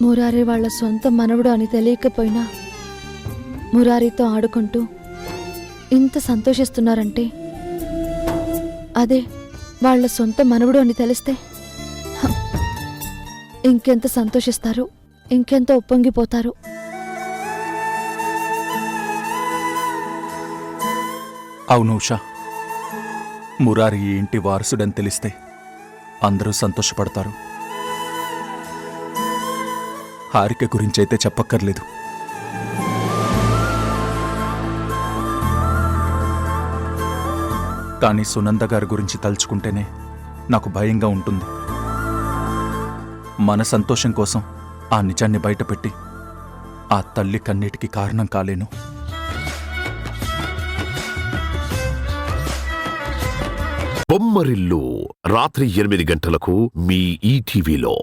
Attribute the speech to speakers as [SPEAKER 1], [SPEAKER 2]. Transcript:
[SPEAKER 1] మురారి వాళ్ళ సొంత మనవడు అని తెలియకపోయినా మురారితో ఆడుకుంటూ ఇంత సంతోషిస్తున్నారంటే అదే వాళ్ళ సొంత మనవడు అని తెలిస్తే హ, ఇంకెంత సంతోషిస్తారు, ఇంకెంత ఉప్పొంగిపోతారు.
[SPEAKER 2] అవును ఉషా, మురారి ఈ ఇంటి వారసుడని తెలిస్తే అందరూ సంతోషపడతారు. హారిక గురించైతే చెప్పక్కర్లేదు. కానీ సునంద గారి గురించి తలుచుకుంటేనే నాకు భయంగా ఉంటుంది. మన సంతోషం కోసం ఆ నిజాన్ని బయటపెట్టి ఆ తల్లి కన్నీటికి కారణం కాలేను.
[SPEAKER 3] బొమ్మరిల్లు రాత్రి 8 గంటలకు మీ ఈటీవీలో.